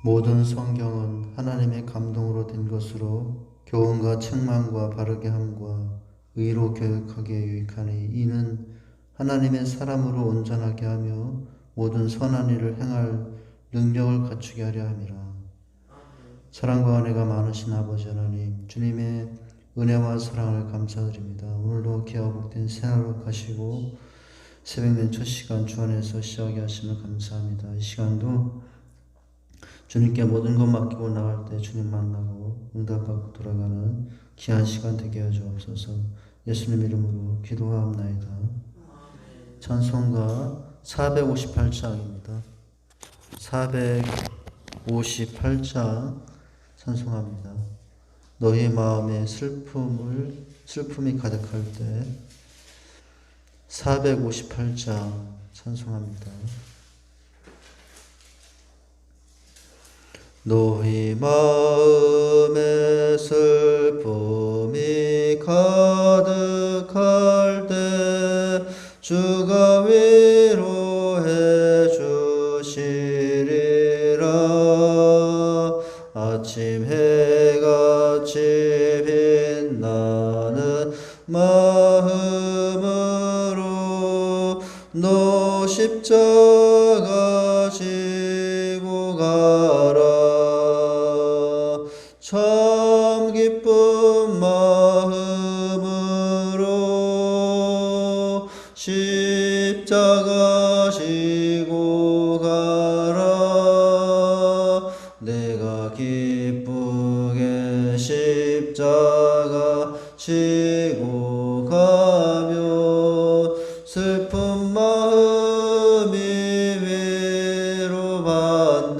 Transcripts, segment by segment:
모든 성경은 하나님의 감동으로 된 것으로 교훈과 책망과 바르게 함과 의로 교육하기에 유익하니 이는 하나님의 사람으로 온전하게 하며 모든 선한 일을 행할 능력을 갖추게 하려 함이라. 사랑과 은혜가 많으신 아버지 하나님, 주님의 은혜와 사랑을 감사드립니다. 오늘도 귀하고 복된 새하루 가시고 새벽맨 첫 시간 주 안에서 시작하게 하시면 감사합니다. 이 시간도 주님께 모든 것 맡기고 나갈 때 주님 만나고 응답받고 돌아가는 귀한 시간 되게 해 주옵소서. 예수님 이름으로 기도하옵나이다. 찬송가 458장입니다. 458장 찬송합니다. 너희 마음에 슬픔이 가득할 때 458장 찬송합니다. 너희 마음에 슬픔이 가득할 때 주가 위로해 주시리라. 아침 해같이 빛나는 마음으로 너 십자가 지고 가라. 참 기쁜 마음으로 십자가 지고 가라. 내가 기쁘게 십자가 지고 가며 슬픈 마음이 위로받네.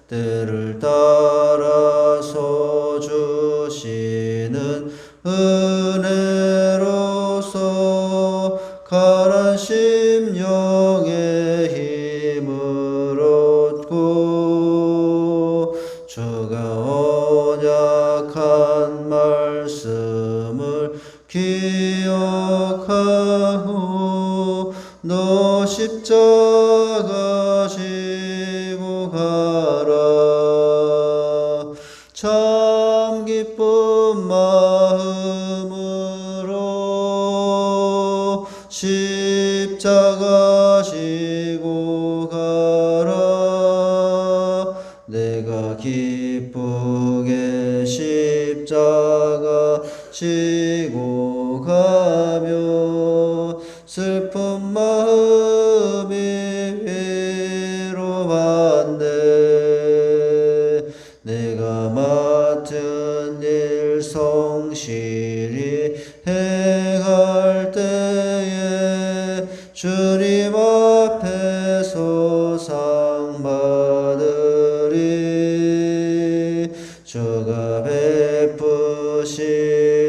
때를 따라서 주시는 은혜로서 가란 심령의 힘을 얻고 주가 언약한 말씀을 기억하고 너 십자가 지고 가라. 참 기쁜 마음으로 십자가 지고 가라. 내가 기쁘게 십자가 지고 가며 슬픈 마음이 위로받네. 내가 맡은 일 성실히 행할 때에 주님 앞에서 상 받으리. 주가 베푸신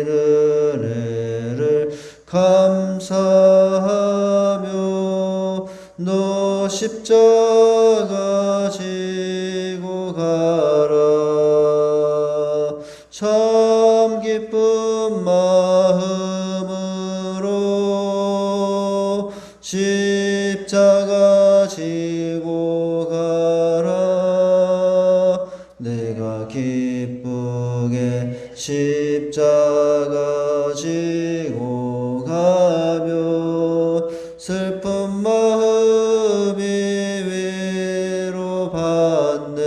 은혜를 감사하며 너 십자가 지고 가라. 참 기쁜 마음으로 십자가 지고 가라. 내가 기쁘게 십자가 지고 가며 슬픈 마음이 위로받네.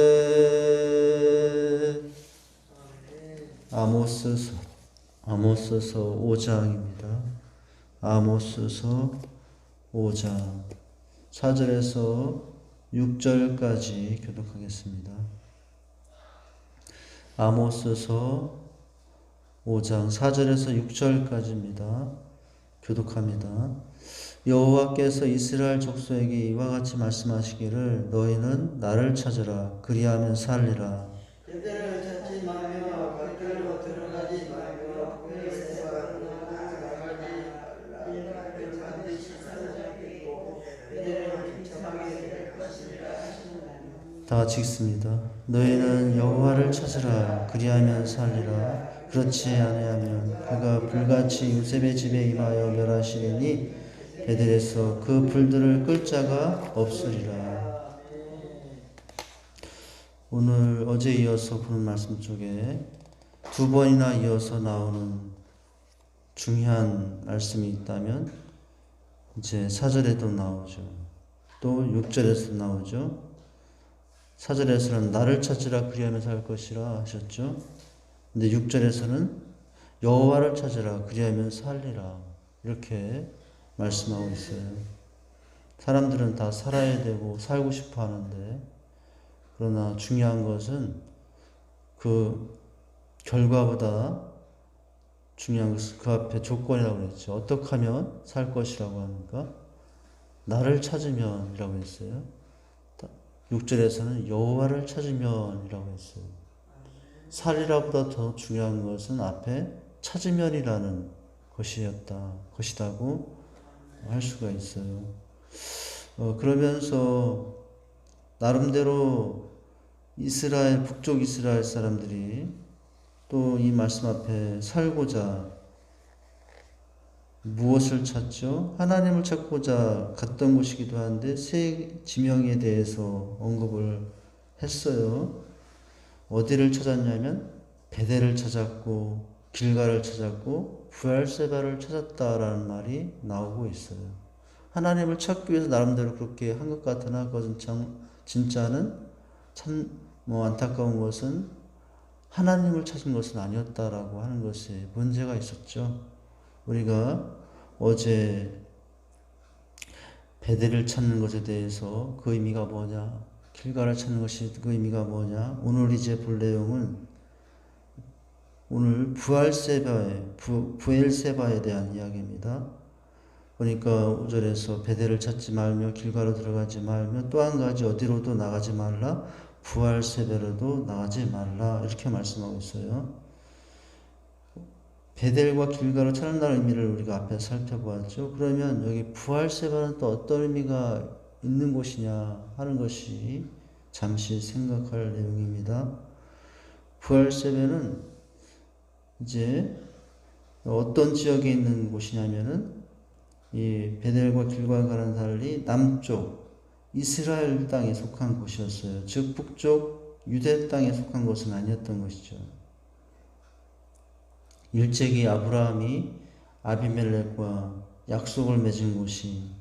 아모스서 5장입니다. 아모스서 5장 4절에서 6절까지 교독하겠습니다. 아모스서 5장 4절에서 6절까지입니다. 교독합니다. 여호와께서 이스라엘 족속에게 이와 같이 말씀하시기를 너희는 나를 찾으라. 그리하면 살리라. 그들을 찾지 말며 겉으로 들어가지 말며 그에서 나가지 말라. 반드시 사로잡히고 그들은 비참하게 될 것이라 하시나니. 다 같이 읽습니다. 너희는 여호와를 찾으라. 그리하면 살리라. 그렇지 아니하면 그가 불같이 요셉의 집에 임하여 멸하시리니 베델에서 그 불들을 끌 자가 없으리라. 오늘 어제 이어서 보는 말씀 쪽에 두 번이나 이어서 나오는 중요한 말씀이 있다면 이제 4절에도 나오죠. 또 6절에서 나오죠. 4절에서는 나를 찾으라 그리하면 살 것이라 하셨죠. 근데 6절에서는 여호와를 찾으라 그리하면 살리라 이렇게 말씀하고 있어요. 사람들은 다 살아야 되고 살고 싶어 하는데, 그러나 중요한 것은 그 결과보다 중요한 것은 그 앞에 조건이라고 그랬죠. 어떻게 하면 살 것이라고 하니까 나를 찾으면이라고 했어요. 6절에서는 여호와를 찾으면이라고 했어요. 살이라보다 더 중요한 것은 앞에 찾으면이라는 것이다고 할 수가 있어요. 그러면서 나름대로 북쪽 이스라엘 사람들이 또 이 말씀 앞에 살고자 무엇을 찾죠? 하나님을 찾고자 갔던 곳이기도 한데 세 지명에 대해서 언급을 했어요. 어디를 찾았냐면 베델을 찾았고 길가를 찾았고 부엘세바를 찾았다라는 말이 나오고 있어요. 하나님을 찾기 위해서 나름대로 그렇게 한 것 같으나 그것은 진짜는 안타까운 것은 하나님을 찾은 것은 아니었다라고 하는 것에 문제가 있었죠. 우리가 어제 베델을 찾는 것에 대해서 그 의미가 뭐냐, 길가를 찾는 것이 그 의미가 뭐냐, 오늘 이제 볼 내용은 오늘 부엘세바에 대한 이야기입니다. 그러니까 5절에서 베델을 찾지 말며 길가로 들어가지 말며 또 한 가지 어디로도 나가지 말라, 부엘세바로도 나가지 말라 이렇게 말씀하고 있어요. 베델과 길가로 찾는다는 의미를 우리가 앞에 살펴보았죠. 그러면 여기 부엘세바는 또 어떤 의미가 있는 곳이냐 하는 것이 잠시 생각할 내용입니다. 부엘세바는 이제 어떤 지역에 있는 곳이냐면은 이 베델과 길가와는 달리 남쪽 이스라엘 땅에 속한 곳이었어요. 즉 북쪽 유대 땅에 속한 곳은 아니었던 것이죠. 일제기 아브라함이 아비멜렉과 약속을 맺은 곳이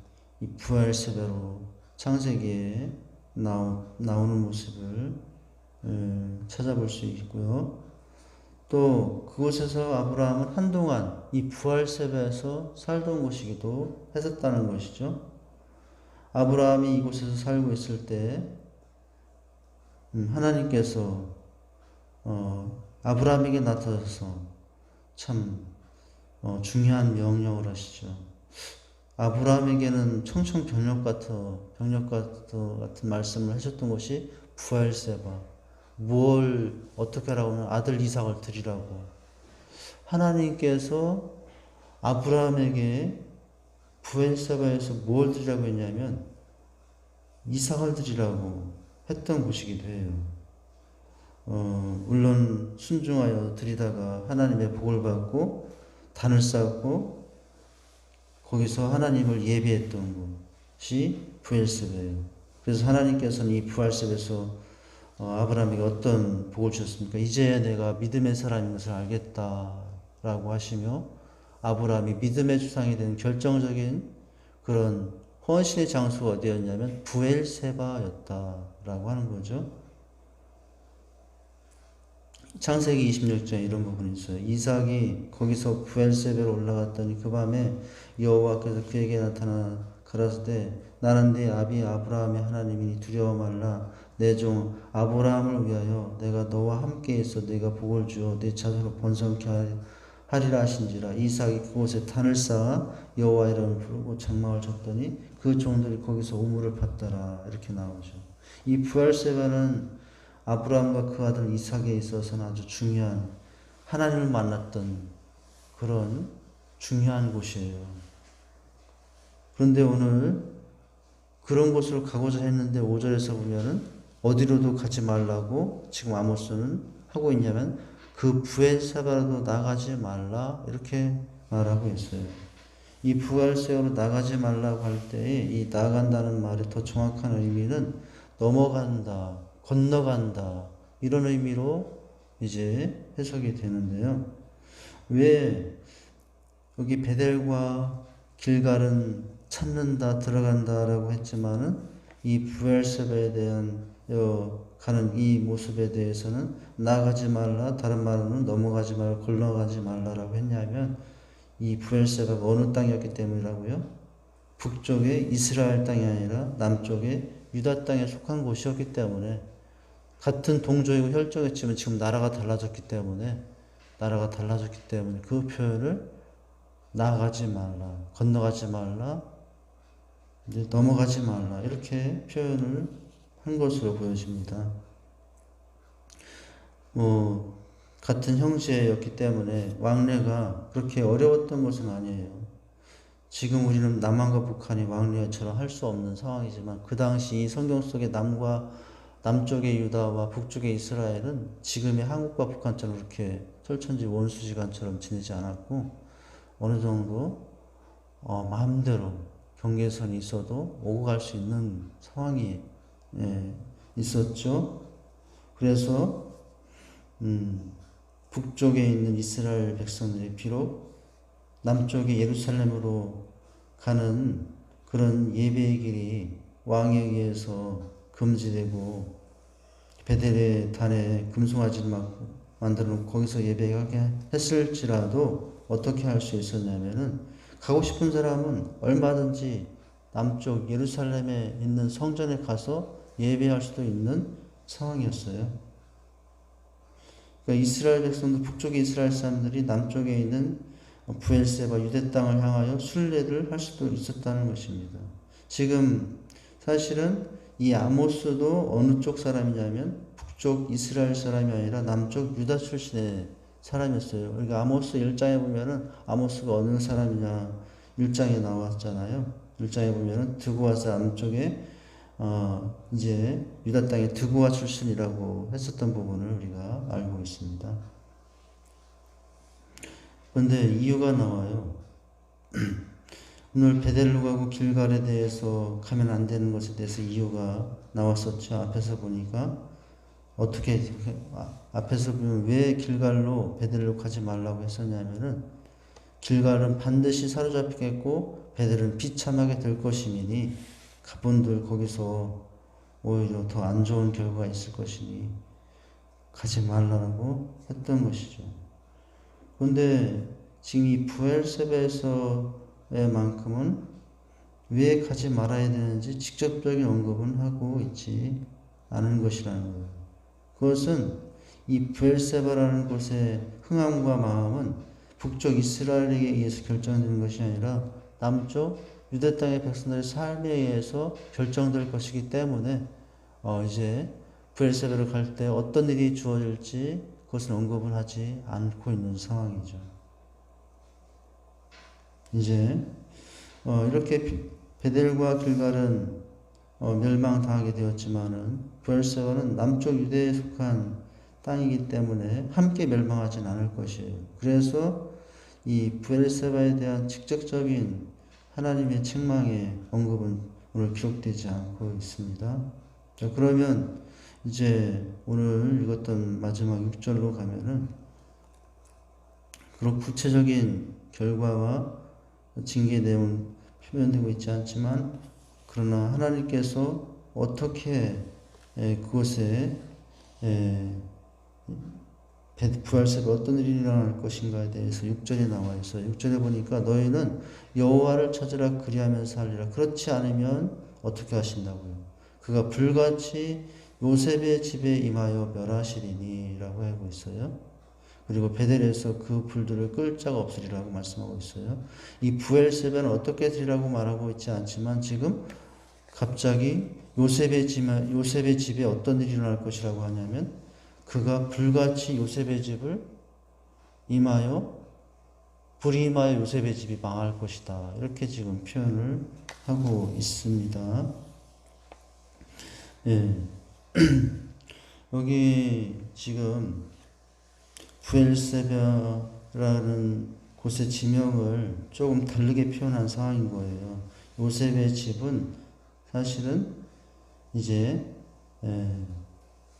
이 부엘세바로 창세기에 나오는 모습을 찾아볼 수 있고요. 또 그곳에서 아브라함은 한동안 이 부엘세바에서 살던 곳이기도 했었다는 것이죠. 아브라함이 이곳에서 살고 있을 때 하나님께서 아브라함에게 나타나서 참 중요한 명령을 하시죠. 아브라함에게는 청청병력 같은 말씀을 하셨던 것이 부엘세바, 뭘 어떻게 하라고 하면 아들 이삭을 드리라고. 하나님께서 아브라함에게 부엘세바에서 뭘 드리라고 했냐면 이삭을 드리라고 했던 곳이기도 해요. 물론 순종하여 드리다가 하나님의 복을 받고 단을 쌓고 거기서 하나님을 예배했던 곳이 부엘세바예요. 그래서 하나님께서는 이 부엘세바에서 아브라함에게 어떤 복을 주셨습니까? 이제 내가 믿음의 사람인 것을 알겠다라고 하시며 아브라함이 믿음의 주상이 된 결정적인 그런 헌신의 장소가 어디였냐면 부엘세바였다라고 하는 거죠. 창세기 26장에 이런 부분이 있어요. 이삭이 거기서 부엘세바로 올라갔더니 그 밤에 여호와께서 그에게 나타나 가라사대 나는 네 아비 아브라함의 하나님이니 두려워 말라. 내 종 아브라함을 위하여 내가 너와 함께 있어 네가 복을 주어 네 자손을 번성케 하리라 하신지라. 이삭이 그곳에 단을 쌓아 여호와 이름을 부르고 장막을 쳤더니 그 종들이 거기서 우물을 팠더라. 이렇게 나오죠. 이 부엘세바는 아브라함과 그 아들 이삭에 있어서는 아주 중요한, 하나님을 만났던 그런 중요한 곳이에요. 그런데 오늘 그런 곳으로 가고자 했는데 5절에서 보면은 어디로도 가지 말라고 지금 아모스는 하고 있냐면 그 부엘세바로도 나가지 말라 이렇게 말하고 있어요. 이 부엘세바로 나가지 말라고 할 때에 이 나간다는 말의 더 정확한 의미는 넘어간다, 건너간다. 이런 의미로 이제 해석이 되는데요. 왜 여기 베델과 길갈은 찾는다, 들어간다라고 했지만은 이 브엘세바에 대한 가는 이 모습에 대해서는 나가지 말라, 다른 말로는 넘어가지 말라, 건너가지 말라라고 했냐면 이 브엘세바가 어느 땅이었기 때문이라고요? 북쪽의 이스라엘 땅이 아니라 남쪽의 유다 땅에 속한 곳이었기 때문에 같은 동족이고 혈족이었지만 지금 나라가 달라졌기 때문에 그 표현을 나아가지 말라, 건너가지 말라, 이제 넘어가지 말라 이렇게 표현을 한 것으로 보여집니다. 같은 형제였기 때문에 왕래가 그렇게 어려웠던 것은 아니에요. 지금 우리는 남한과 북한이 왕래처럼 할 수 없는 상황이지만 그 당시 성경 속의 남쪽의 유다와 북쪽의 이스라엘은 지금의 한국과 북한처럼 그렇게 철천지 원수지간처럼 지내지 않았고 어느 정도 마음대로 경계선이 있어도 오고 갈 수 있는 상황이 있었죠. 그래서 북쪽에 있는 이스라엘 백성들이 비록 남쪽의 예루살렘으로 가는 그런 예배의 길이 왕에 의해서 금지되고 베델의 단에 금송아지를 만들어 놓고 거기서 예배하게 했을지라도 어떻게 할 수 있었냐면은 가고 싶은 사람은 얼마든지 남쪽 예루살렘에 있는 성전에 가서 예배할 수도 있는 상황이었어요. 그러니까 이스라엘 백성도 북쪽의 이스라엘 사람들이 남쪽에 있는 브엘세바 유대 땅을 향하여 순례를 할 수도 있었다는 것입니다. 지금 사실은 이 아모스도 어느 쪽 사람이냐면 북쪽 이스라엘 사람이 아니라 남쪽 유다 출신의 사람이었어요. 그러니까 아모스 1장에 보면은 아모스가 어느 사람이냐 1장에 나왔잖아요. 1장에 보면은 드고아 남쪽에 이제 유다 땅의 드고아 출신이라고 했었던 부분을 우리가 알고 있습니다. 그런데 이유가 나와요. 오늘 베델로 가고 길갈에 대해서 가면 안 되는 것에 대해서 이유가 나왔었죠. 앞에서 보니까 어떻게 앞에서 보면 왜 길갈로 베델로 가지 말라고 했었냐면은 길갈은 반드시 사로잡히겠고 베델은 비참하게 될 것이니 가분들 거기서 오히려 더 안 좋은 결과가 있을 것이니 가지 말라고 했던 것이죠. 그런데 지금 이 부엘세바에서의 만큼은 왜 가지 말아야 되는지 직접적인 언급은 하고 있지 않은 것이라는 거예요. 그것은 이 부엘세바라는 곳의 흥함과 마음은 북쪽 이스라엘에게 의해서 결정되는 것이 아니라 남쪽 유대 땅의 백성들의 삶에 의해서 결정될 것이기 때문에 이제 부엘세바를 갈 때 어떤 일이 주어질지 그것은 언급을 하지 않고 있는 상황이죠. 이제 이렇게 베델과 길갈은 멸망당하게 되었지만은 부엘세바는 남쪽 유대에 속한 땅이기 때문에 함께 멸망하진 않을 것이에요. 그래서 이 부엘세바에 대한 직접적인 하나님의 책망의 언급은 오늘 기록되지 않고 있습니다. 자, 그러면 이제 오늘 읽었던 마지막 6절로 가면은 그런 구체적인 결과와 징계 내용은 표현되고 있지 않지만 그러나 하나님께서 어떻게 그곳에 부활세가 어떤 일이 일어날 것인가에 대해서 6절에 나와 있어요. 6절에 보니까 너희는 여호와를 찾으라 그리하면서 하리라. 그렇지 않으면 어떻게 하신다고요? 그가 불같이 요셉의 집에 임하여 멸하시리니 라고 하고 있어요. 그리고 베델에서 그 불들을 끌 자가 없으리라고 말씀하고 있어요. 이 부엘세바는 어떻게 되리라고 말하고 있지 않지만 지금 갑자기 요셉의 집에 어떤 일이 일어날 것이라고 하냐면 그가 불같이 요셉의 집을 불이 임하여 요셉의 집이 망할 것이다. 이렇게 지금 표현을 하고 있습니다. 예. 여기 지금 부엘세바라는 곳의 지명을 조금 다르게 표현한 상황인 거예요. 요셉의 집은 사실은 이제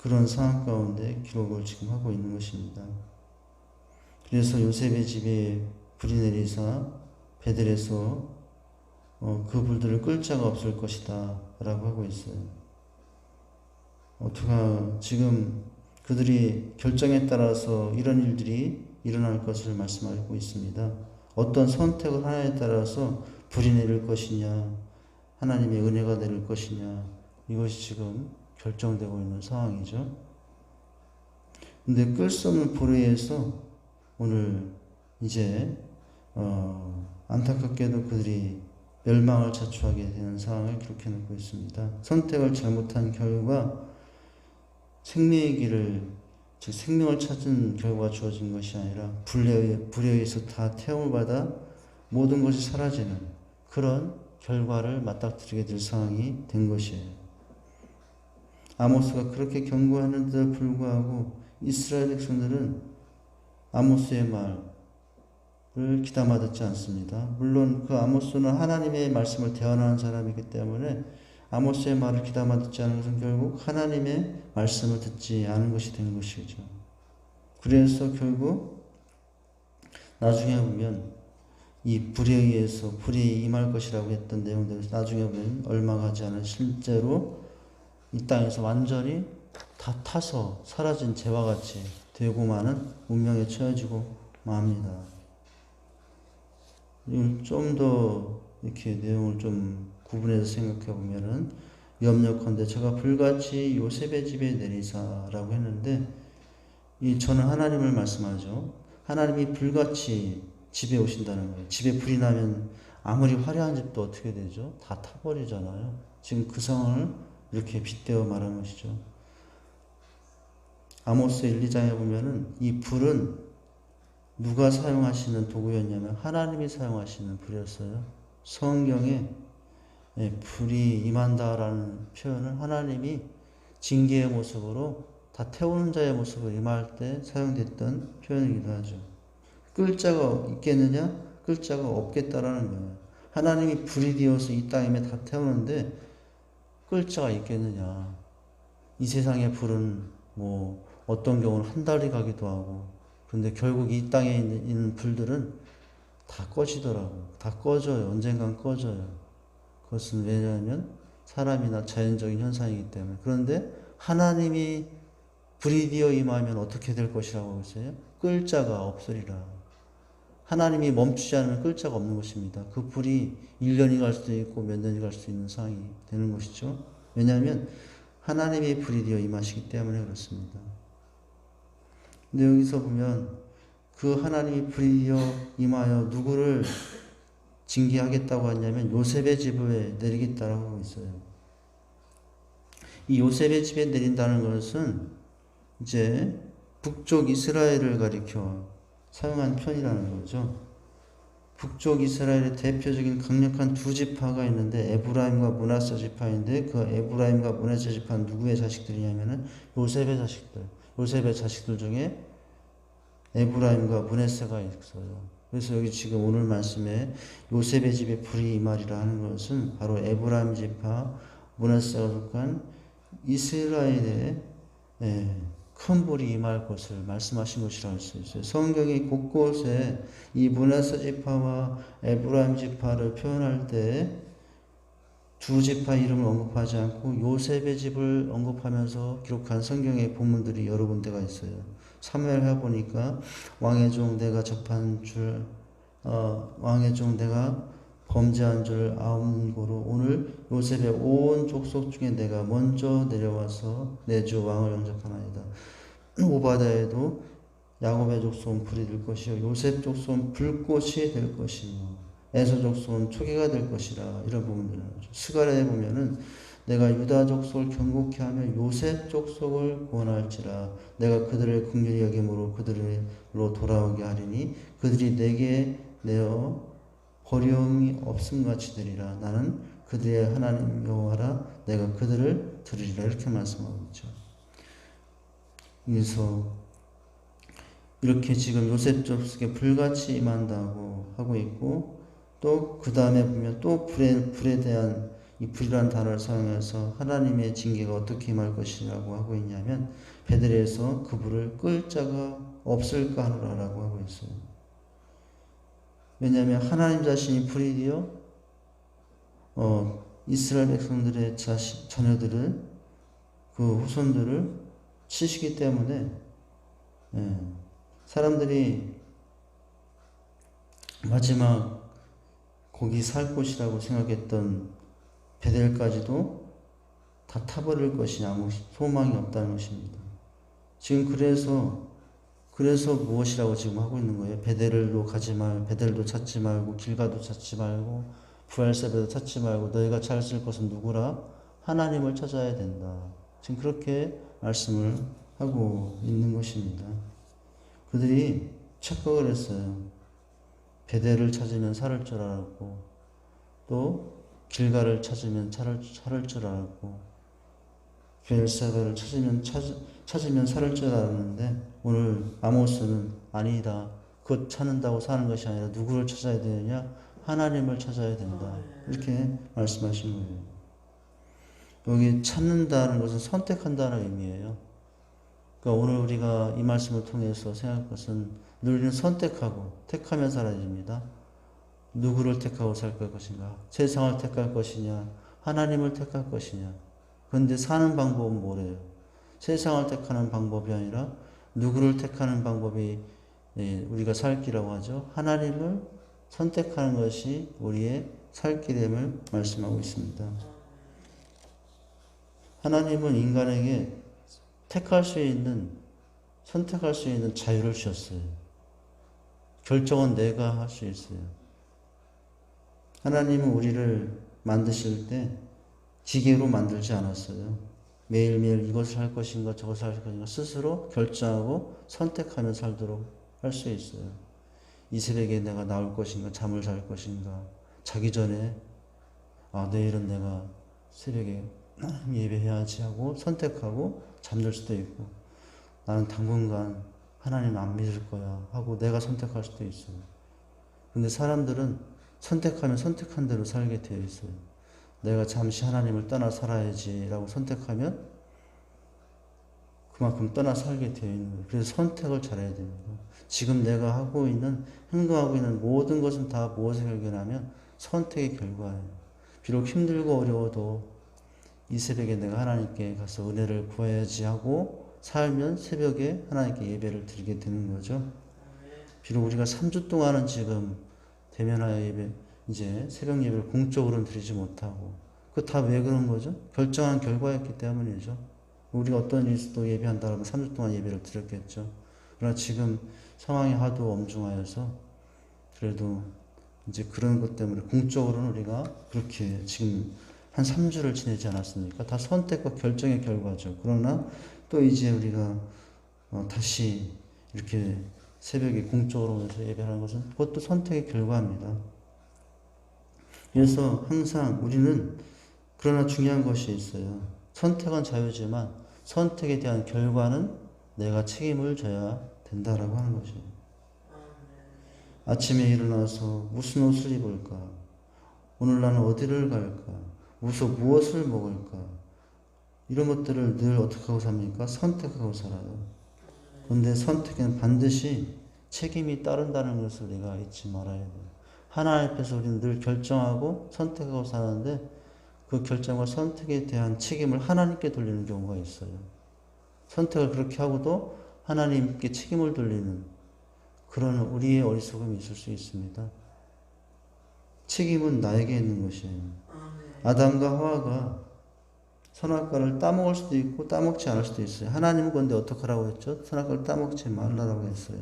그런 상황 가운데 기록을 지금 하고 있는 것입니다. 그래서 요셉의 집에 불이 내리사 베델에서 그 불들을 끌 자가 없을 것이다 라고 하고 있어요. 지금 그들이 결정에 따라서 이런 일들이 일어날 것을 말씀하고 있습니다. 어떤 선택을 하나에 따라서 불이 내릴 것이냐, 하나님의 은혜가 내릴 것이냐, 이것이 지금 결정되고 있는 상황이죠. 근데 끌 수 없는 불에 의해서 오늘 이제 안타깝게도 그들이 멸망을 자초하게 되는 상황을 기록해 놓고 있습니다. 선택을 잘못한 결과 생명의 길을, 즉 생명을 찾은 결과가 주어진 것이 아니라 불에 의해서 다 태움을 받아 모든 것이 사라지는 그런 결과를 맞닥뜨리게 될 상황이 된 것이에요. 아모스가 그렇게 경고하는데도 불구하고 이스라엘 백성들은 아모스의 말을 귀담아 듣지 않습니다. 물론 그 아모스는 하나님의 말씀을 대언하는 사람이기 때문에 아모스의 말을 귀담아 듣지 않은 것은 결국 하나님의 말씀을 듣지 않은 것이 된 것이죠. 그래서 결국 나중에 보면 이 불에 의해서 불이 임할 것이라고 했던 내용들을 나중에 보면 얼마 가지 않은 실제로 이 땅에서 완전히 다 타서 사라진 재와 같이 되고 마는 운명에 처해지고 맙니다. 좀 더 이렇게 내용을 좀 구분해서 생각해 보면은 염려컨대 제가 불같이 요셉의 집에 내리사라고 했는데 저는 하나님을 말씀하죠. 하나님이 불같이 집에 오신다는 거예요. 집에 불이 나면 아무리 화려한 집도 어떻게 되죠? 다 타버리잖아요. 지금 그 상황을 이렇게 빗대어 말한 것이죠. 아모스 1, 2장에 보면은 이 불은 누가 사용하시는 도구였냐면 하나님이 사용하시는 불이었어요. 성경에 불이 임한다라는 표현은 하나님이 징계의 모습으로 다 태우는 자의 모습으로 임할 때 사용됐던 표현이기도 하죠. 끌 자가 있겠느냐? 끌 자가 없겠다라는 거예요. 하나님이 불이 되어서 이 땅에 다 태우는데 끌 자가 있겠느냐? 이 세상의 불은 어떤 경우는 한 달이 가기도 하고, 그런데 결국 이 땅에 있는 불들은 다 꺼지더라고요. 다 꺼져요. 언젠간 꺼져요. 그것은 왜냐하면 사람이나 자연적인 현상이기 때문에. 그런데 하나님이 불이 되어 임하면 어떻게 될 것이라고 하고 있어요? 끌 자가 없으리라. 하나님이 멈추지 않으면 끌 자가 없는 것입니다. 그 불이 1년이 갈 수도 있고 몇 년이 갈 수도 있는 상황이 되는 것이죠. 왜냐하면 하나님이 불이 되어 임하시기 때문에 그렇습니다. 근데 여기서 보면 그 하나님이 불이 되어 임하여 누구를 징계하겠다고 하냐면 요셉의 집에 내리겠다고 하고 있어요. 이 요셉의 집에 내린다는 것은 이제 북쪽 이스라엘을 가리켜 사용한 편이라는 거죠. 북쪽 이스라엘의 대표적인 강력한 두 지파가 있는데 에브라임과 므낫세 지파인데 그 에브라임과 므낫세 지파는 누구의 자식들이냐면은 요셉의 자식들. 요셉의 자식들 중에 에브라임과 므낫세가 있어요. 그래서 여기 지금 오늘 말씀에 요셉의 집에 불이 임하리라 하는 것은 바로 에브라임 지파, 므낫세가 속한 이스라엘의 큰 불이 임할 것을 말씀하신 것이라 할 수 있어요. 성경이 곳곳에 이 므낫세 지파와 에브라임 지파를 표현할 때 두 지파 이름을 언급하지 않고 요셉의 집을 언급하면서 기록한 성경의 본문들이 여러 군데가 있어요. 사무엘하 보니까 왕의 종 내가 접한 줄 왕의 종 내가 범죄한 줄 아음고로 오늘 요셉의 온 족속 중에 내가 먼저 내려와서 내 주 왕을 영접하나이다. 오바댜에도 야곱의 족속은 불이 될 것이요 요셉 족속은 불꽃이 될 것이요 에서 족속은 초기가 될 것이라 이런 부분들을 나오죠. 스가랴에 보면은 내가 유다 족속을 경고케 하며 요셉 족속을 구원할지라 내가 그들을 긍휼히 여김으로 그들로 돌아오게 하리니 그들이 내게 내어 버림이 없음같이 되리라. 나는 그들의 하나님 여호와라. 내가 그들을 들으리라. 이렇게 말씀하고 있죠. 그래서 이렇게 지금 요셉 족속에 불같이 임한다고 하고 있고 또 그 다음에 보면 또 불에 대한 이 불이라는 단어를 사용해서 하나님의 징계가 어떻게 임할 것이라고 하고 있냐면 베들에서 그 불을 끌 자가 없을까 하노라라고 하고 있어요. 왜냐하면 하나님 자신이 불이 되어 이스라엘 백성들의 자녀들을 그 후손들을 치시기 때문에 사람들이 마지막 거기 살 곳이라고 생각했던 베델까지도 다 타버릴 것이니 아무 소망이 없다는 것입니다. 지금 그래서 무엇이라고 지금 하고 있는 거예요? 베델도 가지 말고, 베델도 찾지 말고, 길가도 찾지 말고, 부엘세바도 찾지 말고, 너희가 찾을 것은 누구라? 하나님을 찾아야 된다. 지금 그렇게 말씀을 하고 있는 것입니다. 그들이 착각을 했어요. 베델을 찾으면 살을 줄 알았고, 또 길가를 찾으면 살을 줄 알았고, 부엘세바를 찾으면 살을 줄 알았는데 오늘 아모스는 아니다. 그것 찾는다고 사는 것이 아니라 누구를 찾아야 되느냐? 하나님을 찾아야 된다. 이렇게 말씀하신 거예요. 여기 찾는다는 것은 선택한다는 의미예요. 그러니까 오늘 우리가 이 말씀을 통해서 생각할 것은 늘 우리는 선택하고 택하면 살아야 됩니다. 누구를 택하고 살 것인가? 세상을 택할 것이냐? 하나님을 택할 것이냐? 그런데 사는 방법은 뭐래요? 세상을 택하는 방법이 아니라 누구를 택하는 방법이 우리가 살 길이라고 하죠. 하나님을 선택하는 것이 우리의 살 길임을 말씀하고 있습니다. 하나님은 인간에게 선택할 수 있는 자유를 주셨어요. 결정은 내가 할 수 있어요. 하나님은 우리를 만드실 때 기계로 만들지 않았어요. 매일매일 이것을 할 것인가 저것을 할 것인가 스스로 결정하고 선택하며 살도록 할 수 있어요. 이 새벽에 내가 나올 것인가 잠을 잘 것인가 자기 전에 내일은 내가 새벽에 예배해야지 하고 선택하고 잠들 수도 있고 나는 당분간 하나님 안 믿을 거야 하고 내가 선택할 수도 있어요. 근데 사람들은 선택하면 선택한 대로 살게 되어 있어요. 내가 잠시 하나님을 떠나 살아야지 라고 선택하면 그만큼 떠나 살게 되어 있는 거예요. 그래서 선택을 잘해야 됩니다. 지금 내가 행동하고 있는 모든 것은 다 무엇을 결론하면 선택의 결과예요. 비록 힘들고 어려워도 이 새벽에 내가 하나님께 가서 은혜를 구해야지 하고 살면 새벽에 하나님께 예배를 드리게 되는 거죠. 비록 우리가 3주 동안은 지금 대면하여 예배, 이제 새벽 예배를 공적으로는 드리지 못하고, 그거 다 왜 그런 거죠? 결정한 결과였기 때문이죠. 우리가 어떤 일이 있어도 예배한다 그러면 3주 동안 예배를 드렸겠죠. 그러나 지금 상황이 하도 엄중하여서 그래도 이제 그런 것 때문에 공적으로는 우리가 그렇게 지금 한 3주를 지내지 않았습니까? 다 선택과 결정의 결과죠. 그러나 또 이제 우리가 다시 이렇게 새벽에 공적으로 오면서 예배하는 것은 그것도 선택의 결과입니다. 그래서 항상 우리는 그러나 중요한 것이 있어요. 선택은 자유지만 선택에 대한 결과는 내가 책임을 져야 된다라고 하는 것이에요. 아침에 일어나서 무슨 옷을 입을까? 오늘 나는 어디를 갈까? 무엇을 먹을까? 이런 것들을 늘 어떻게 하고 삽니까? 선택하고 살아요. 그런데 선택에는 반드시 책임이 따른다는 것을 우리가 잊지 말아야 돼요. 하나님 앞에서 우리는 늘 결정하고 선택하고 사는데 그 결정과 선택에 대한 책임을 하나님께 돌리는 경우가 있어요. 선택을 그렇게 하고도 하나님께 책임을 돌리는 그런 우리의 어리석음이 있을 수 있습니다. 책임은 나에게 있는 것이에요. 아담과 하와가 선악과를 따먹을 수도 있고 따먹지 않을 수도 있어요. 하나님은 그런데 어떻게 하라고 했죠? 선악과를 따먹지 말라고 했어요.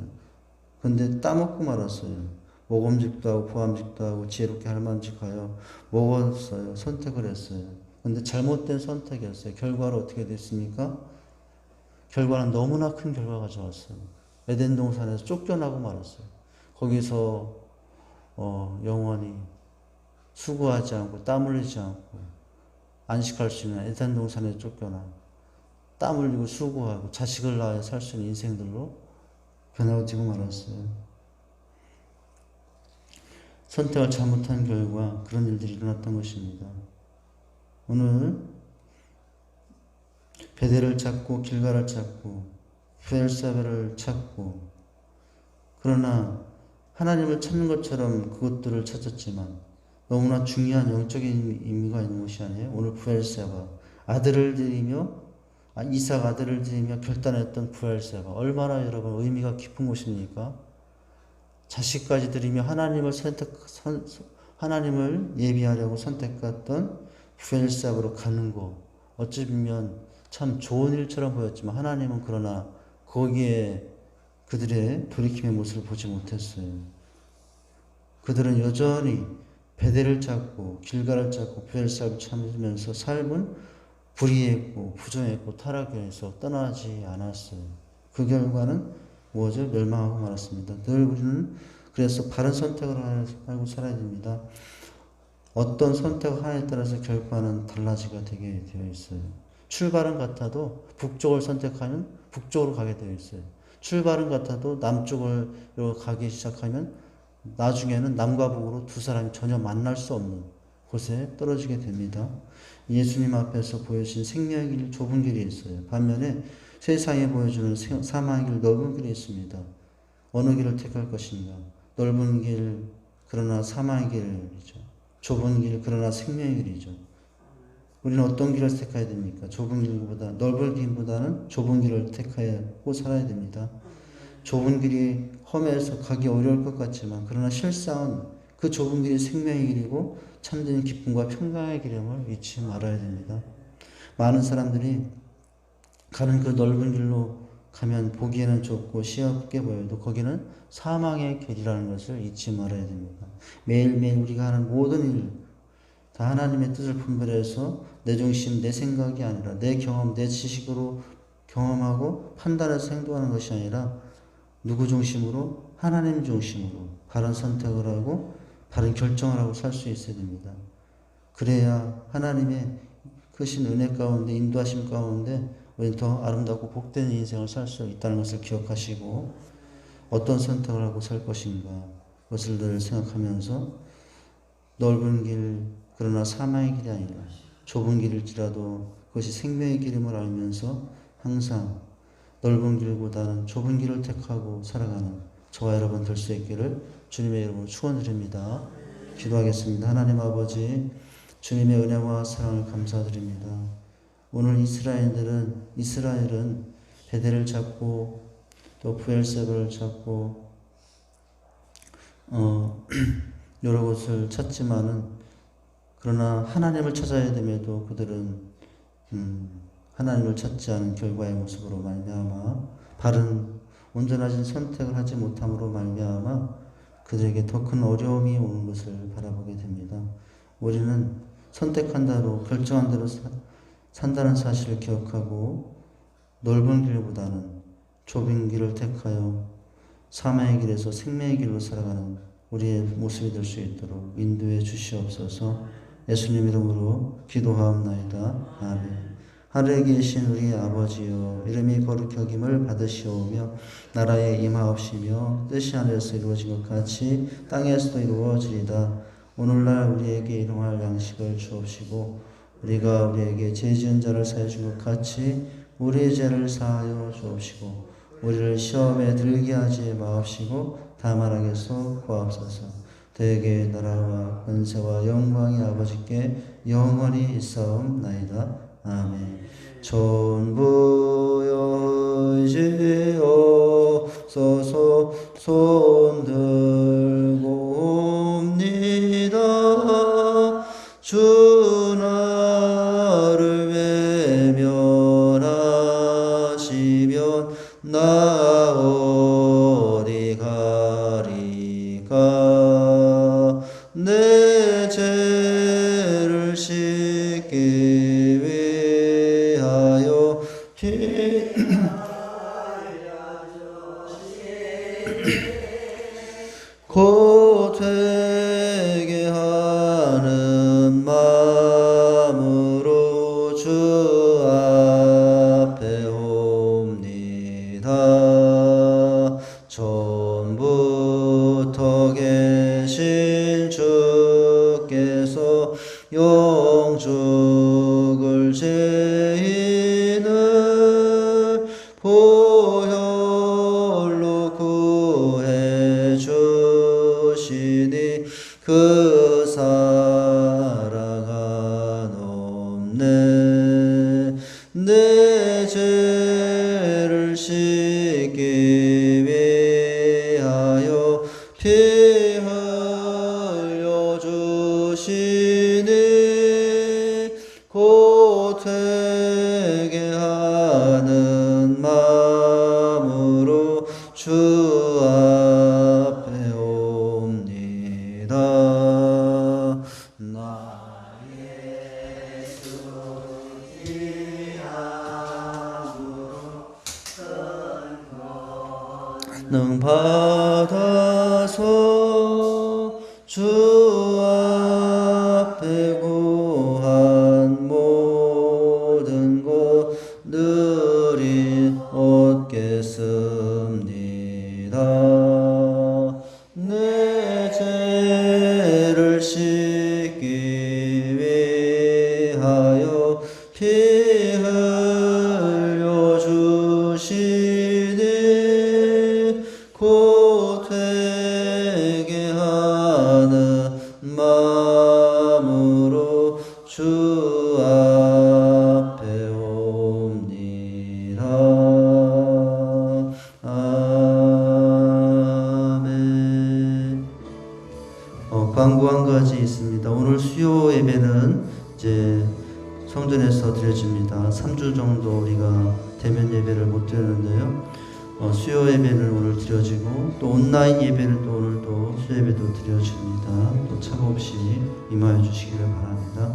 그런데 따먹고 말았어요. 모범직도 하고 부함직도 하고 지혜롭게 할만직하여 먹었어요. 선택을 했어요. 그런데 잘못된 선택이었어요. 결과로 어떻게 됐습니까? 결과는 너무나 큰 결과가 가져왔어요. 에덴 동산에서 쫓겨나고 말았어요. 거기서 영원히 수고하지 않고 땀 흘리지 않고 안식할 수 있는 에덴 동산에 쫓겨나 땀 흘리고 수고하고 자식을 낳아 살 수 있는 인생들로 변화되고 말았어요. 선택을 잘못한 결과 그런 일들이 일어났던 것입니다. 오늘 베델을 찾고 길갈을 찾고 브엘사바를 찾고, 그러나 하나님을 찾는 것처럼 그것들을 찾았지만 너무나 중요한 영적인 의미가 있는 것이 아니에요. 오늘 브엘사바, 아들을 드리며 이삭 아들을 드리며 결단했던 브엘사바, 얼마나 여러분 의미가 깊은 것입니까? 자식까지 드리며 하나님을 예비하려고 선택했던 브엘사바로 가는 거, 어찌 보면 참 좋은 일처럼 보였지만 하나님은 그러나 거기에 그들의 돌이킴의 모습을 보지 못했어요. 그들은 여전히 베델을 찾고 길갈을 찾고 브엘사바를 찾으면서 삶은 불의했고 부정했고 타락해서 떠나지 않았어요. 그 결과는 뭐죠? 멸망하고 말았습니다. 늘 우리는 그래서 바른 선택을 하고 살아야 됩니다. 어떤 선택을 하냐에 따라서 결과는 달라지게 되게 되어 있어요. 출발은 같아도 북쪽을 선택하면 북쪽으로 가게 되어 있어요. 출발은 같아도 남쪽으로 가기 시작하면 나중에는 남과 북으로 두 사람이 전혀 만날 수 없는 곳에 떨어지게 됩니다. 예수님 앞에서 보여주신 생명의 길, 좁은 길이 있어요. 반면에 세상에 보여주는 사망의 길, 넓은 길이 있습니다. 어느 길을 택할 것인가? 넓은 길, 그러나 사망의 길이죠. 좁은 길, 그러나 생명의 길이죠. 우리는 어떤 길을 택해야 됩니까? 좁은 길보다, 넓은 길보다는 좁은 길을 택하고 살아야 됩니다. 좁은 길이 험해서 가기 어려울 것 같지만, 그러나 실상은 그 좁은 길이 생명의 길이고 참된 기쁨과 평강의 길임을 잊지 말아야 됩니다. 많은 사람들이 가는 그 넓은 길로 가면 보기에는 좁고 시야없게 보여도 거기는 사망의 길이라는 것을 잊지 말아야 됩니다. 매일매일 우리가 하는 모든 일, 다 하나님의 뜻을 분별해서 내 중심, 내 생각이 아니라 내 경험, 내 지식으로 경험하고 판단해서 행동하는 것이 아니라 누구 중심으로? 하나님 중심으로 바른 선택을 하고 바른 결정을 하고 살 수 있어야 됩니다. 그래야 하나님의 크신 은혜 가운데, 인도하심 가운데 우리는 더 아름답고 복된 인생을 살 수 있다는 것을 기억하시고, 어떤 선택을 하고 살 것인가 그것을 늘 생각하면서 넓은 길, 그러나 사망의 길이 아니라 좁은 길일지라도 그것이 생명의 길임을 알면서 항상 넓은 길보다는 좁은 길을 택하고 살아가는 저와 여러분 될 수 있기를 주님의 이름으로 축원드립니다. 기도하겠습니다. 하나님 아버지, 주님의 은혜와 사랑을 감사드립니다. 오늘 이스라엘은 베델을 찾고 또 브엘세바를 찾고 여러 곳을 찾지만은, 그러나 하나님을 찾아야 됨에도 그들은 하나님을 찾지 않은 결과의 모습으로 말미암아 바른 온전하신 선택을 하지 못함으로 말미암아 그들에게 더 큰 어려움이 오는 것을 바라보게 됩니다. 우리는 선택한 대로 결정한 대로 산다는 사실을 기억하고 넓은 길보다는 좁은 길을 택하여 사망의 길에서 생명의 길로 살아가는 우리의 모습이 될 수 있도록 인도해 주시옵소서. 예수님 이름으로 기도하옵나이다. 아멘. 하늘에 계신 우리 아버지여, 이름이 거룩히 여김을 받으시오며 나라에 임하옵시며 뜻이 하늘에서 이루어진 것 같이 땅에서도 이루어지리다. 오늘날 우리에게 일용할 양식을 주옵시고 우리가 우리에게 죄 지은 자를 사하여 준 것 같이 우리의 죄를 사하여 주옵시고 우리를 시험에 들게 하지 마옵시고 다만 악에서 구하옵소서. 대개 나라와 권세와 영광이 아버지께 영원히 있사옵나이다. 아멘. 전부여 이제 없어서 손 들고 옵니다. 주 나를 외면하시면 나 어디 가리까. 내 죄를 씻기 위하여 곧 되게 하는 말 영죽을 죄인을 보혈로 구해 주시니 그 사랑은 없네. 내 죄를 씻기 위하여 피 흘려 주시니 곧 회개하는 마음으로 주 앞에 옵니다. 나의 능 받아서 주 앞에 구한 모든 것들이 얻겠습니다. 내 죄를 씻기 위하여 피 흘려 주시니 곧 회개하는 마음으로 주 앞에 옵니다. 아멘. 광고 한 가지 있습니다. 오늘 수요 예배는 이제 성전에서 드려집니다. 3주 정도 우리가 대면 예배를 못 드렸는데요. 수요 예배는 오늘 드려지고 또 온라인 예배는 또 오늘 또 수요 예배도 드려집니다. 또 차고 없이 임하여 주시기를 바랍니다.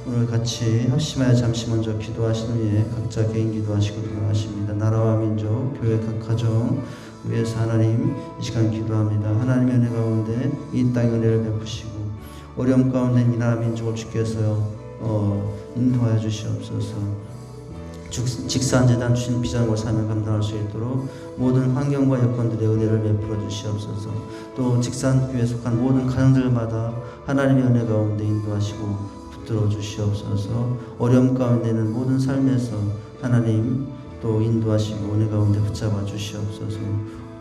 오늘 같이 합심하여 잠시 먼저 기도하신 후에 각자 개인 기도하시고 들어가십니다. 나라와 민족, 교회 각 가정 위해서 하나님 이 시간 기도합니다. 하나님의 은혜 가운데 이 땅의 은혜를 베푸시고 어려움 가운데 이 나라 민족을 주께서 인도하여 주시옵소서. 직산재단 주신 비전과 사명을 감당할 수 있도록 모든 환경과 여건들의 은혜를 베풀어 주시옵소서. 또 직산교회에 속한 모든 가정들마다 하나님의 은혜 가운데 인도하시고 붙들어 주시옵소서. 어려움 가운데는 모든 삶에서 하나님 또 인도하시고 은혜 가운데 붙잡아 주시옵소서.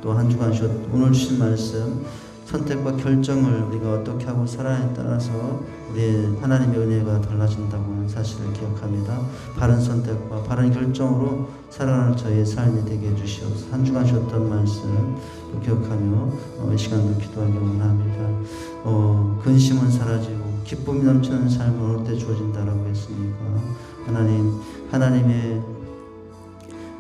또 한 주간 오늘 주신 말씀 선택과 결정을 우리가 어떻게 하고 살아야에 따라서 우리의 하나님의 은혜가 달라진다고 하는 사실을 기억합니다. 바른 선택과 바른 결정으로 살아가는 저희의 삶이 되게 해주시옵소서. 한 주간 쉬었던 말씀 또 기억하며 이 시간도 기도하기 원합니다. 근심은 사라지고 기쁨이 넘치는 삶은 어느 때 주어진다라고 했으니까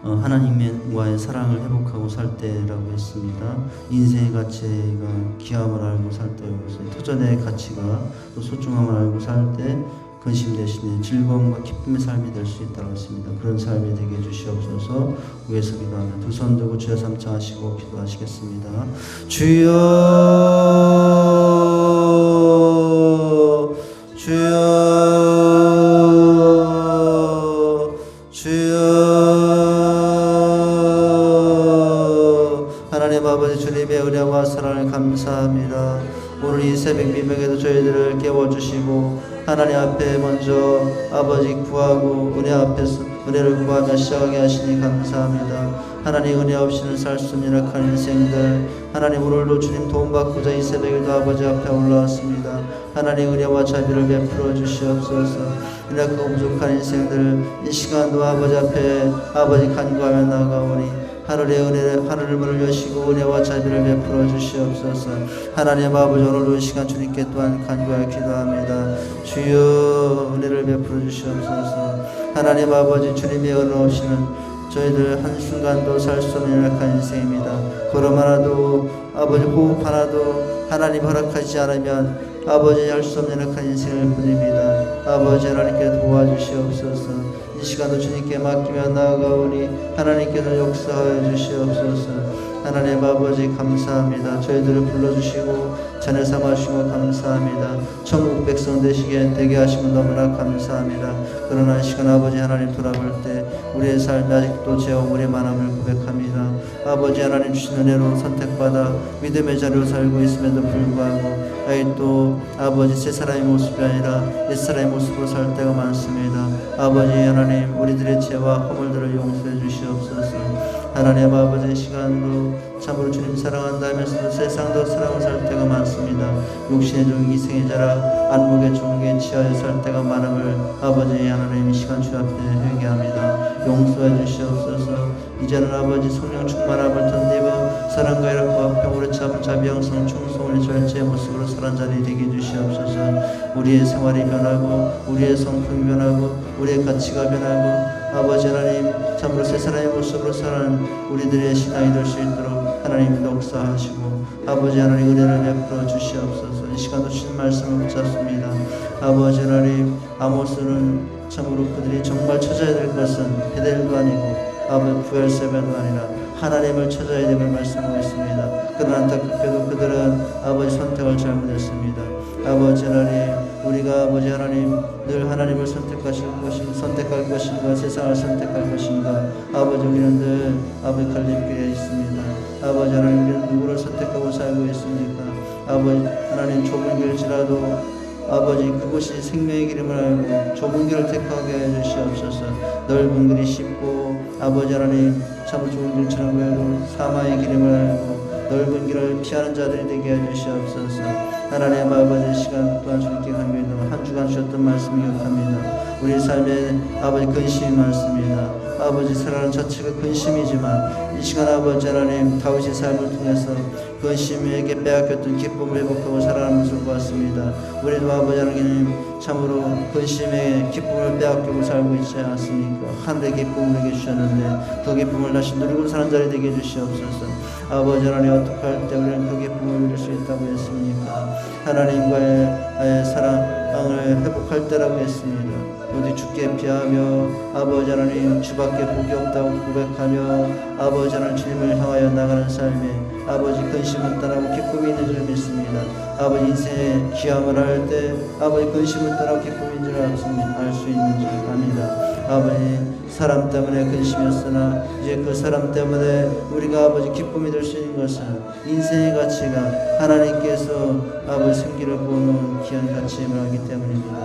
하나님과의 사랑을 회복하고 살 때라고 했습니다. 인생의 가치가 귀함을 알고 살 때였어요. 터전의 가치가 또 소중함을 알고 살 때 근심 대신에 즐거움과 기쁨의 삶이 될 수 있다고 했습니다. 그런 삶이 되게 해주시옵소서. 위에서 기도하며 두 손 들고 주여 삼창하시고 기도하시겠습니다. 주여 하나님 아버지 주님의 은혜와 사랑을 감사합니다. 오늘 이 새벽 미명에도 저희들을 깨워주시고 하나님 앞에 먼저 아버지 구하고 은혜 앞에서 은혜를 구하며 시작하게 하시니 감사합니다. 하나님 은혜 없이는 살 수 없는 약한 인생들 하나님 오늘도 주님 도움받고자 이 새벽에도 아버지 앞에 올라왔습니다. 하나님 은혜와 자비를 베풀어 주시옵소서. 은혜가 부족한 인생들 이 시간도 아버지 앞에 아버지 간구하며 나아가오니 하늘의 은혜를 하늘을 문을 여시고 은혜와 자비를 베풀어 주시옵소서. 하나님 아버지 오늘도 이 시간 주님께 또한 간구하여 기도합니다. 주여 은혜를 베풀어 주시옵소서. 하나님 아버지 주님의 은혜 없이는 저희들 한순간도 살 수 없는 연약한 인생입니다. 걸음 하나도 아버지 호흡 하나도 하나님 허락하지 않으면 아버지 할 수 없는 연약한 인생일 뿐입니다. 아버지 하나님께 도와주시옵소서. 이 시간도 주님께 맡기며 나아가오니 하나님께서 역사하여 주시옵소서. 하나님 아버지 감사합니다. 저희들을 불러주시고 자녀 삼아주시고 감사합니다. 천국 백성 되게 하시고 너무나 감사합니다. 그러나 이 시간 아버지 하나님 돌아볼 때 우리의 삶이 아직도 죄와 우리의 만함을 고백합니다. 아버지 하나님 주신 은혜로 선택받아 믿음의 자리로 살고 있음에도 불구하고 아직도 아버지 새 사람의 모습이 아니라 옛 사람의 모습으로 살 때가 많습니다. 아버지 하나님 우리들의 죄와 허물들을 용서해 주시옵소서. 하나님 아버지 시간으로 참으로 주님 사랑한다 하면서도 세상도 사랑을 살 때가 많습니다. 육신의 종 이생의 자라 안목의 종에 취하여 살 때가 많음을 아버지 하나님 이 시간 주 앞에 회개합니다. 용서해 주시옵소서. 이제는 아버지 성령 충만함을 덧입어 사랑과 이렇고 평으로 참 자비형성 충성을 절제의 모습으로 살아난 자리 되게 해주시옵소서. 우리의 생활이 변하고 우리의 성품이 변하고 우리의 가치가 변하고 아버지 하나님 참으로 새 사람의 모습으로 살아가는 우리들의 신앙이 될 수 있도록 하나님 역사하시고 아버지 하나님 은혜를 베풀어 주시옵소서. 이 시간도 주신 말씀을 붙잡습니다. 아버지 하나님 아모스는 참으로 그들이 정말 찾아야 될 것은 베델도 아니고 아버지 부엘세바도 아니라 하나님을 찾아야 됨을 말씀하고 있습니다. 그러나 안타깝게도 그들은 아버지 선택을 잘못했습니다. 아버지 하나님 우리가 아버지 하나님 늘 하나님을 선택할 것인가 세상을 선택할 것인가 아버지 우리는 늘 아버지 갈림길에 있습니다. 아버지 하나님 우리는 누구를 선택하고 살고 있습니까? 아버지 하나님 좁은 길지라도 아버지 그곳이 생명의 길임을 알고 좁은 길을 택하게 해 주시옵소서. 넓은 길이 쉽고 아버지 하나님 참 좋은 길처럼 보여도 사마의 길임을 알고 넓은 길을 피하는 자들이 되게 해 주시옵소서. 하나님 아버지 시간 또한 주님께 감사합니다. 한 주간 주셨던 말씀 기억합니다. 우리 삶에 아버지 근심이 많습니다. 아버지 살아가는 자체가 근심이지만 이 시간 아버지 하나님 다윗의 삶을 통해서 근심에게 빼앗겼던 기쁨을 회복하고 살아가는 것을 보았습니다. 우리도 아버지 하나님 참으로 근심의 기쁨을 빼앗기고 살고 있지 않습니까? 하늘의 기쁨을 우리에게 주셨는데 그 기쁨을 다시 누리고 사는 자리 되게 해주시옵소서. 아버지 하나님 어떻게 할 때 우리는 그 기쁨을 누릴 수 있다고 했습니까? 하나님과의 사랑을 회복할 때라고 했습니다. 어디 주께 피하며 아버지 하나님 주밖에 복이 없다고 고백하며 아버지 하나님 주님을 향하여 나가는 삶에 아버지 근심을 떠나고 기쁨이 있는 줄 믿습니다. 아버지 인생의 기함을 할 때 아버지 근심을 떠나고 기쁨인 줄 알 수 있는 줄 압니다. 아버지 사람 때문에 근심이었으나 이제 그 사람 때문에 우리가 아버지 기쁨이 될 수 있는 것은 인생의 가치가 하나님께서 아버지 생기를 부어놓은 귀한 가치임을 알기 때문입니다.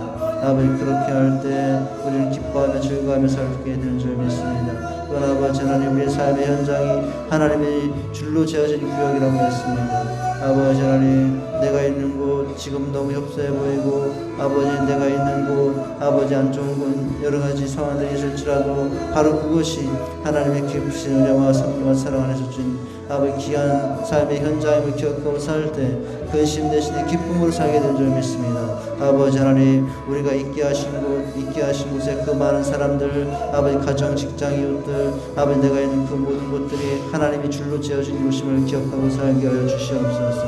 아버지 그렇게 할 때 우리는 기뻐하며 즐거워하며 살게 되는 줄 믿습니다. 또한 아버지 하나님 우리의 삶의 현장이 하나님의 줄로 재어진 구역이라고 했습니다. 아버지 하나님 내가 있는 곳 지금 너무 협소해 보이고 아버지 내가 있는 곳 아버지 안 좋은 곳 여러 가지 상황들이 있을지라도 바로 그것이 하나님의 깊으신 은혜와 성령과 사랑 안에서 준 아버지 귀한 삶의 현장임을 기억하고 살 때 근심 대신에 기쁨으로 살게 된 줄 믿습니다. 아버지 하나님 우리가 있게 하신 곳에 그 많은 사람들 아버지 가정 직장 이웃들 아버지 내가 있는 그 모든 곳들이 하나님이 줄로 지어진 곳임을 기억하고 살게 하여 주시옵소서.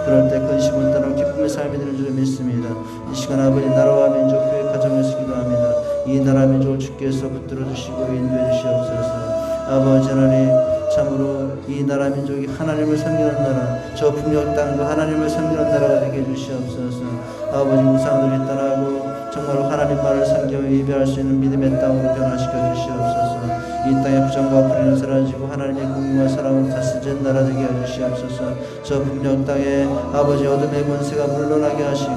그럴 때 근심을 떠나 기쁨의 삶이 되는 줄 믿습니다. 이 시간 아버지 나라와 민족 교회 가정에서 기도합니다. 이 나라 민족을 주께서 붙들어 주시고 인도해 주시옵소서. 아버지 하나님 참으로 이 나라 민족이 하나님을 섬기는 나라 저 북녘 땅도 하나님을 섬기는 나라가 되게 해주시옵소서. 아버지 우상들이 떠나고 정말로 하나님 말을 섬겨 예배할 수 있는 믿음의 땅으로 변화시켜 주시옵소서. 이 땅의 부정과 불의는 사라지고 하나님의 공의와 사랑으로 다스리는 나라 되게 해주시옵소서. 저 북녘 땅에 아버지 어둠의 권세가 물러나게 하시고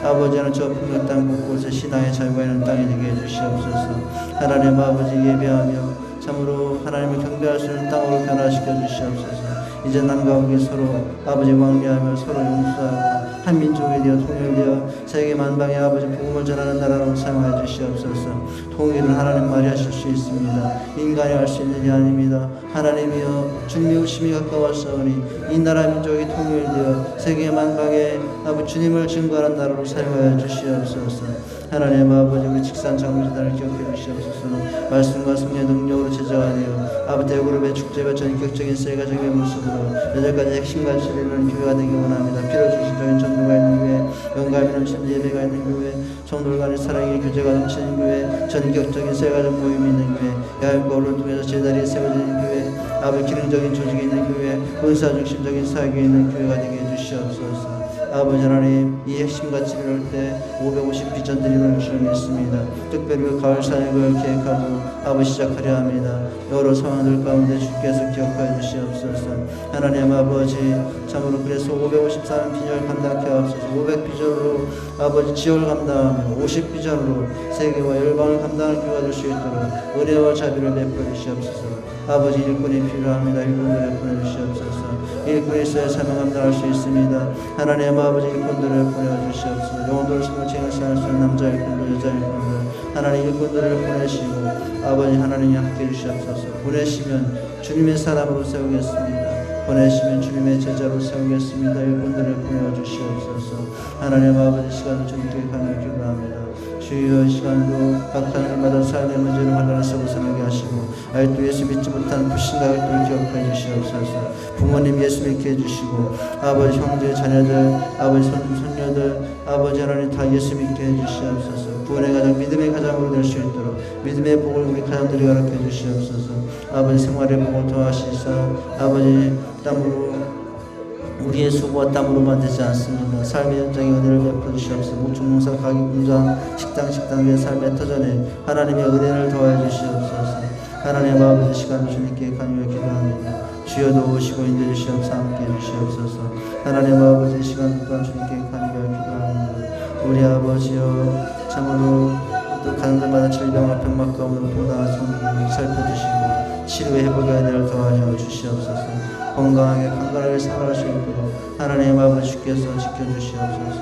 아버지 하나님 저 북녘 땅 곳곳에 신앙의 자유가 있는 땅이 되게 해주시옵소서. 하나님 아버지 예배하며 참으로 하나님을 경배할 수 있는 땅으로 변화시켜 주시옵소서. 이제 남과 북이 서로 아버지 왕래하며 서로 용서하고 한 민족이 되어 통일되어 세계 만방에 아버지 복음을 전하는 나라로 사용하여 주시옵소서. 통일은 하나님 말이 하실 수 있습니다. 인간이 할 수 있는 게 아닙니다. 하나님이여 주님의 오심이 가까웠사오니 이 나라 민족이 통일되어 세계 만방에 아버지 주님을 증거하는 나라로 사용하여 주시옵소서. 하나님 아버지 우리 직산 장로재단을 기억해 주시옵소서. 말씀과 성령의 능력으로 제자하되어 아버지 대그룹의 축제와 전격적인 세가적인 모습으로 여덟가지 핵심 가치를 이루는 교회가 되기 원합니다. 필요중심적인 전도가 있는 교회, 영감 있는 예배가 있는 교회, 성도들 간의 사랑의 교제가 넘치는 교회, 전격적인 세가족 모임이 있는 교회, 야외거울을 통해서 제자리에 세워지는 교회, 아버지 기능적인 조직이 있는 교회, 은사 중심적인 사역이 있는 교회가 되게 해주시옵소서. 아버지 하나님, 이 핵심 가치를 할 때 550 비전드림을 정했습니다. 특별히 그 가을 사역을 계획하고 아버지 시작하려 합니다. 여러 상황들 가운데 주께서 기억하여 주시옵소서. 하나님 아버지, 참으로 그래서 553 비전을 감당케 하옵소서. 500 비전으로 아버지 지역을 감당하며 50 비전으로 세계와 열방을 감당할 교회가 될 수 있도록 은혜와 자비를 베풀어 주시옵소서. 아버지 일꾼이 필요합니다. 일꾼들을 보내주시옵소서. 일꾼이 있어야 사명 감당할 수 있습니다. 하나님 아버지 일꾼들을 보내주시옵소서. 영혼들을 숨을 채행할 수 있는 남자 일꾼들, 여자 일꾼들, 하나님 일꾼들을 보내시고 아버지 하나님이 함께 해주시옵소서. 보내시면 주님의 사람으로 세우겠습니다. 보내시면 주님의 제자로 세우겠습니다. 일꾼들을 보내주시옵소서. 하나님 아버지 시간을 주님께 감을 기도합니다. 주여 시간도 각 하늘마다 삶의 문제를 환란에서 벗어나게 하시고 아직도 예수 믿지 못하는 불신과 혈통을 기억하여 주시옵소서. 부모님 예수 믿게 해주시고 아버지 형제 자녀들 아버지 손녀들 아버지 하나님 다 예수 믿게 해주시옵소서. 구원의 가정 믿음의 가정으로 될 수 있도록 믿음의 복을 우리 가정들이 허락해 주시옵소서. 아버지 생활의 복을 더하시사 아버지 땀으로 우리의 수고와 땀으로만 되지 않습니다. 삶의 현장에 은혜를 베풀어 주시옵소서. 목축농사 가기공장 식당 위의 삶의 터전에 하나님의 은혜를 더하여 주시옵소서. 하나님 아버지 시간 주님께 간구해 기도합니다. 주여 도우시고 인도해 주시옵소서. 함께 해주시옵소서. 하나님 아버지 시간 또한 주님께 간구해 기도합니다. 우리 아버지여 참으로 또 가는 곳마다 질병과 병막 가운데로 도당한 성도를 살펴주시고 치료의 회복의 은혜를 더하여 주시옵소서. 건강하게 강건하게 살아갈 수 있도록 하나님 아버지 주께서 지켜주시옵소서.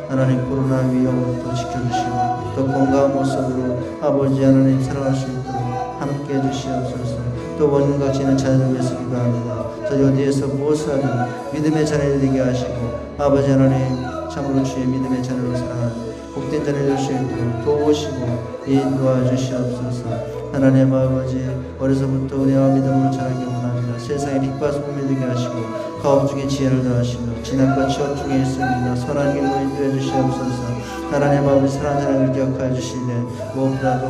하나님 코로나 위험부터 지켜주시고 또 건강한 모습으로 아버지 하나님 살아갈 수 있도록 함께 해주시옵소서. 또 원각 지는 자녀들 위해서 기도합니다. 저희 어디에서 무엇을 하든 믿음의 자녀들 되게 하시고 아버지 하나님 참으로 주의 믿음의 자녀로 살아가는 복된 자녀 될 수 있도록 도우시고 인도하 주시옵소서. 하나님 아버지 어려서부터 은혜와 믿음으로 자라게 원합니다. 세상에 빛과 소금이 되게 하시고 가업 중에 지혜를 더하시며 진학과 취업 중에 있습니다. 선한 길로 인도해 주시옵소서. 하나님 아버지 선한 자녀를 기억하여 주시되 무엇보다도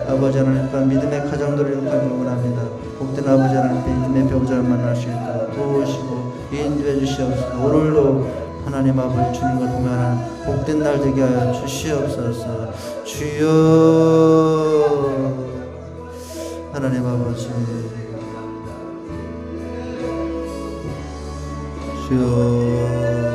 아버지 하나님 또한 믿음의 가정들을 이룩하기 원합니다. 복된 아버지 하나님 믿음의 배우자를 만날 수 있도록 도우시고 인도해 주시옵소서. 오늘도 하나님 아버지 주님과 동행하는 복된 날 되게 하여 주시옵소서. 주여 하나님 아버지 주여